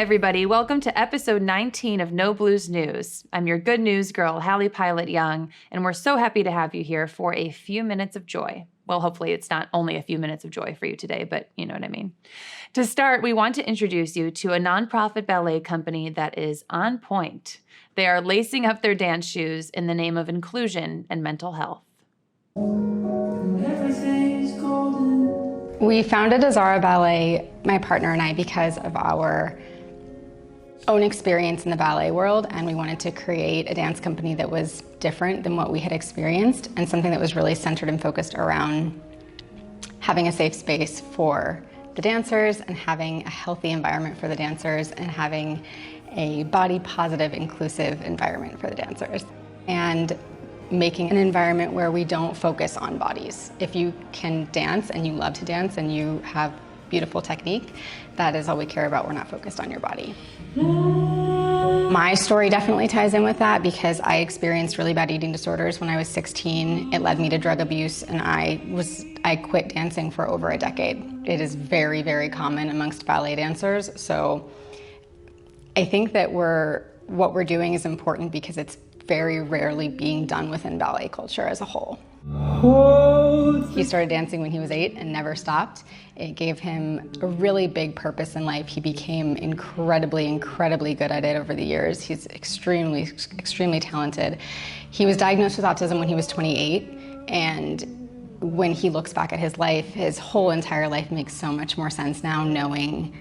everybody. Welcome to episode 19 of No Blues News. I'm your good news girl, Hallie Pilot Young, and we're so happy to have you here for a few minutes of joy. Well, hopefully it's not only a few minutes of joy for you today, but you know what I mean. To start, we want to introduce you to a nonprofit ballet company that is on point. They are lacing up their dance shoes in the name of inclusion and mental health. We founded Azara Ballet, my partner and I, because of our own experience in the ballet world, and we wanted to create a dance company that was different than what we had experienced and something that was really centered and focused around having a safe space for the dancers and having a healthy environment for the dancers and having a body positive, inclusive environment for the dancers. And making an environment where we don't focus on bodies. If you can dance and you love to dance and you have beautiful technique, that is all we care about. We're not focused on your body. My story definitely ties in with that because I experienced really bad eating disorders when I was 16. It led me to drug abuse, and I quit dancing for over a decade. It is very, very common amongst ballet dancers. So I think that what we're doing is important because it's very rarely being done within ballet culture as a whole. He started dancing when he was 8 and never stopped. It gave him a really big purpose in life. He became incredibly, incredibly good at it over the years. He's extremely, extremely talented. He was diagnosed with autism when he was 28, and when he looks back at his life, his whole entire life makes so much more sense now, knowing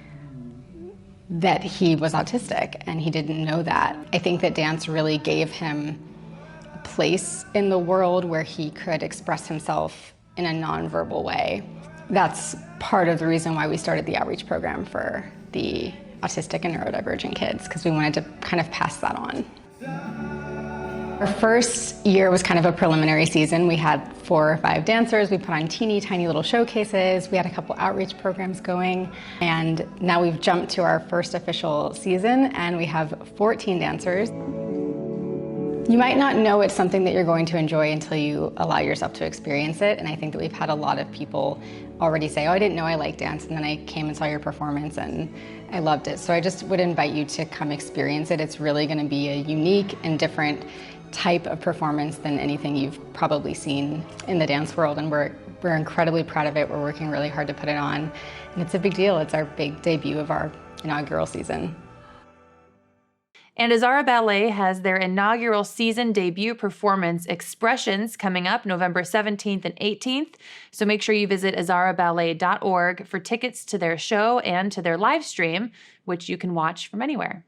that he was autistic and he didn't know that. I think that dance really gave him a place in the world where he could express himself in a nonverbal way. That's part of the reason why we started the outreach program for the autistic and neurodivergent kids, because we wanted to kind of pass that on. Our first year was kind of a preliminary season. We had 4 or 5 dancers. We put on teeny tiny little showcases. We had a couple outreach programs going. And now we've jumped to our first official season and we have 14 dancers. You might not know it's something that you're going to enjoy until you allow yourself to experience it. And I think that we've had a lot of people already say, oh, I didn't know I liked dance. And then I came and saw your performance and I loved it. So I just would invite you to come experience it. It's really going to be a unique and different type of performance than anything you've probably seen in the dance world, and we're incredibly proud of it. We're working really hard to put it on, and it's a big deal. It's our big debut of our inaugural season. And Azara Ballet has their inaugural season debut performance, Expressions, coming up November 17th and 18th. So make sure you visit azaraballet.org for tickets to their show and to their live stream, which you can watch from anywhere.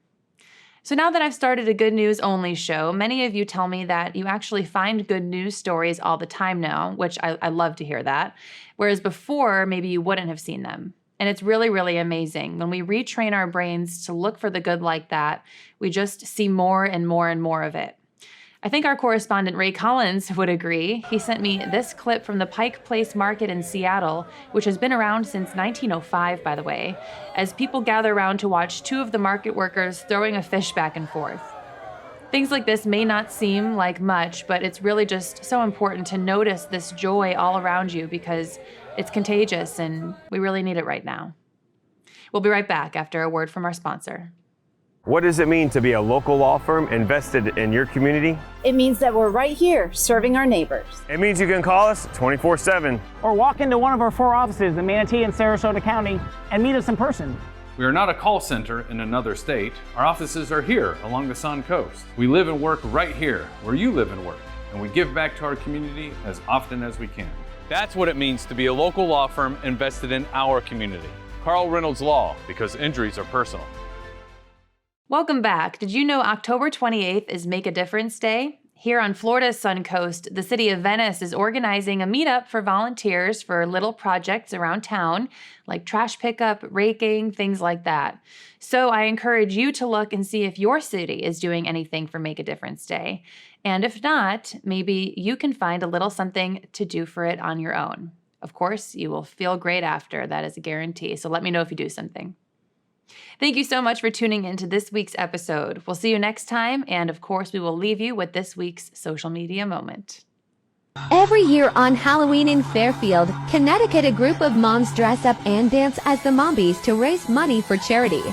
So now that I've started a good news only show, many of you tell me that you actually find good news stories all the time now, which I love to hear that. Whereas before, maybe you wouldn't have seen them. And it's really, really amazing. When we retrain our brains to look for the good like that, we just see more and more and more of it. I think our correspondent Ray Collins would agree. He sent me this clip from the Pike Place Market in Seattle, which has been around since 1905, by the way, as people gather around to watch 2 of the market workers throwing a fish back and forth. Things like this may not seem like much, but it's really just so important to notice this joy all around you because it's contagious and we really need it right now. We'll be right back after a word from our sponsor. What does it mean to be a local law firm invested in your community? It means that we're right here serving our neighbors. It means you can call us 24/7. Or walk into one of our 4 offices in Manatee and Sarasota County and meet us in person. We are not a call center in another state. Our offices are here along the Sun Coast. We live and work right here where you live and work, and we give back to our community as often as we can. That's what it means to be a local law firm invested in our community. Carl Reynolds Law, because injuries are personal. Welcome back. Did you know October 28th is Make a Difference Day? Here on Florida's Sun Coast, the city of Venice is organizing a meetup for volunteers for little projects around town, like trash pickup, raking, things like that. So I encourage you to look and see if your city is doing anything for Make a Difference Day. And if not, maybe you can find a little something to do for it on your own. Of course, you will feel great after. That is a guarantee. So let me know if you do something. Thank you so much for tuning in to this week's episode. We'll see you next time, and of course, we will leave you with this week's social media moment. Every year on Halloween in Fairfield, Connecticut, a group of moms dress up and dance as the Mombies to raise money for charity.